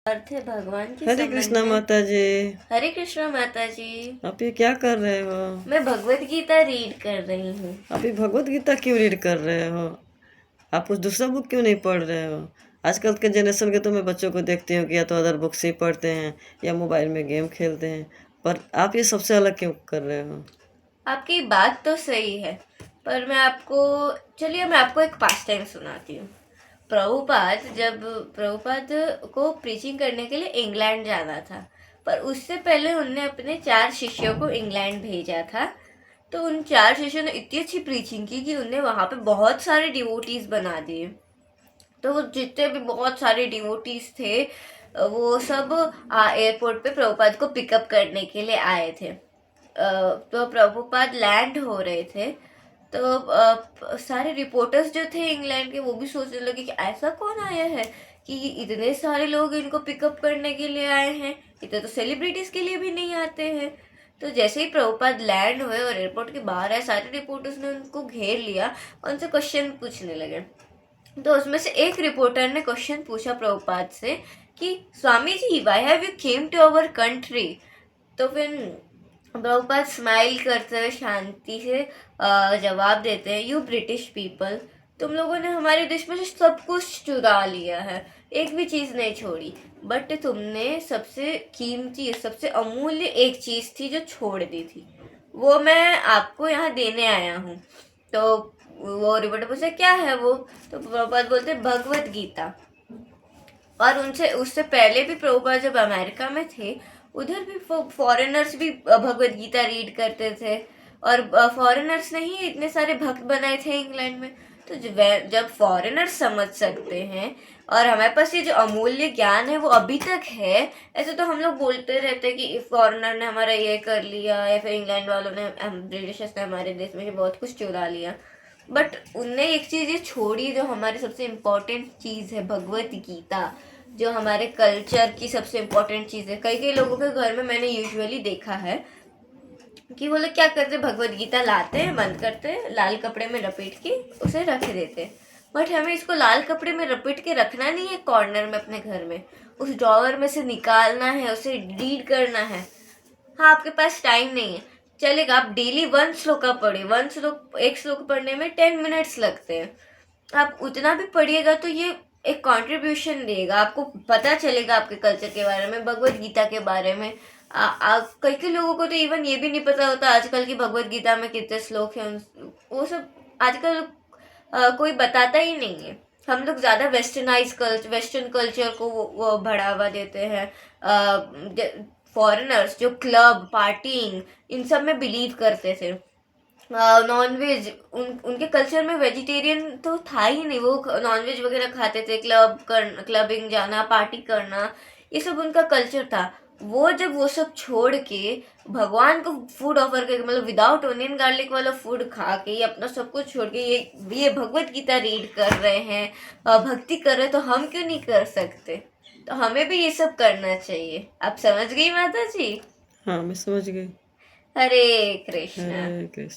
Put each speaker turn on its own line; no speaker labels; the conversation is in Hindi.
अर्थ है भगवान के
हरे
संबंध
कृष्णा
में।
माता जी।
हरे कृष्णा माता जी।
आप ये क्या कर रहे हो?
मैं भगवत गीता रीड कर रही हूँ।
आप ये भगवत गीता क्यों रीड कर रहे हो? आप कुछ दूसरा बुक क्यों नहीं पढ़ रहे हो? आजकल के जनरेशन के तो मैं बच्चों को देखती हूँ कि या तो अदर बुक्स ही पढ़ते हैं या मोबाइल में गेम खेलते हैं, पर आप ये सबसे अलग क्यों कर रहे हो?
आपकी बात तो सही है, पर मैं आपको एक पास टाइम सुनाती हूँ। प्रभुपाद को प्रीचिंग करने के लिए इंग्लैंड जाना था, पर उससे पहले उनने अपने 4 शिष्यों को इंग्लैंड भेजा था। तो उन 4 शिष्यों ने इतनी अच्छी प्रीचिंग की कि उन्हें वहां पे बहुत सारे डिवोटीज बना दिए। तो वो जितने भी बहुत सारे डिवोटीज थे, वो सब एयरपोर्ट पे प्रभुपाद को पिकअप करने के लिए आए थे। तो प्रभुपाद लैंड हो रहे थे, तो सारे रिपोर्टर्स जो थे इंग्लैंड के, वो भी सोचने लगे कि ऐसा कौन आया है कि इतने सारे लोग इनको पिकअप करने के लिए आए हैं। इतने तो सेलिब्रिटीज के लिए भी नहीं आते हैं। तो जैसे ही प्रभुपाद लैंड हुए और एयरपोर्ट के बाहर आए, सारे रिपोर्टर्स ने उनको घेर लिया और उनसे क्वेश्चन पूछने लगे। तो उसमें से एक रिपोर्टर ने क्वेश्चन पूछा प्रभुपाद से कि Swami ji, why have you came to our country? तो फिर प्रभुपाद स्माइल करते हुए शांति से जवाब देते हैं, यू ब्रिटिश पीपल, तुम लोगों ने हमारे देश में से सब कुछ चुरा लिया है, एक भी चीज नहीं छोड़ी, बट तुमने सबसे कीमती, सबसे अमूल्य एक चीज थी जो छोड़ दी थी, वो मैं आपको यहाँ देने आया हूँ। तो वो रिपोर्टर पूछे क्या है वो? तो प्रभुपाद बोलते भगवत गीता। और उनसे उससे पहले भी प्रभुपाद जब अमेरिका में थे, उधर भी फॉरेनर्स भी भगवत गीता रीड करते थे। और फॉरेनर्स ने ही इतने सारे भक्त बनाए थे इंग्लैंड में। तो जब फॉरेनर्स समझ सकते हैं और हमारे पास ये जो अमूल्य ज्ञान है वो अभी तक है, ऐसे तो हम लोग बोलते रहते हैं कि फॉरेनर ने हमारा ये कर लिया या फिर इंग्लैंड वालों ने, ब्रिटिशर्स ने हमारे देश में बहुत कुछ चुरा लिया। बट उनने एक चीज ये छोड़ी जो हमारी सबसे इम्पोर्टेंट चीज है, भगवत गीता, जो हमारे कल्चर की सबसे इम्पोर्टेंट चीज है। कई कई लोगों के घर में मैंने यूजुअली देखा है कि वो लोग क्या करते, भगवत गीता लाते हैं, बंद करते हैं, लाल कपड़े में लपेट के उसे रख देते हैं। बट हमें इसको लाल कपड़े में लपेट के रखना नहीं है कॉर्नर में अपने घर में, उस ड्रॉवर में से निकालना है, उसे रीड करना है। हाँ, आपके पास टाइम नहीं है, चलेगा, आप डेली 1 श्लोका पढ़े। एक श्लोक पढ़ने में 10 मिनट्स लगते हैं। आप उतना भी पढ़िएगा तो ये एक कंट्रीब्यूशन देगा, आपको पता चलेगा आपके कल्चर के बारे में, भगवत गीता के बारे में। कई कई लोगों को तो इवन ये भी नहीं पता होता आजकल की भगवत गीता में कितने श्लोक हैं। वो सब आजकल कोई बताता ही नहीं है। हम लोग ज़्यादा वेस्टर्न कल्चर को वो बढ़ावा देते हैं। फॉरेनर्स जो क्लब पार्टिंग इन सब में बिलीव करते थे। नॉनवेज, उनके कल्चर में वेजिटेरियन तो था ही नहीं, वो नॉनवेज वगैरह खाते थे, क्लबिंग जाना, पार्टी करना, ये सब उनका कल्चर था। वो जब वो सब छोड़ के भगवान को फूड ऑफर करके, मतलब विदाउट ओनियन गार्लिक वाला फूड खा के, ये अपना सब कुछ छोड़ के ये भगवत गीता रीड कर रहे हैं, भक्ति कर रहे हैं, तो हम क्यों नहीं कर सकते? तो हमें भी ये सब करना चाहिए। आप समझ गई माता जी?
हाँ, मैं समझ गई।
हरे कृष्णा।
हरे कृष्ण।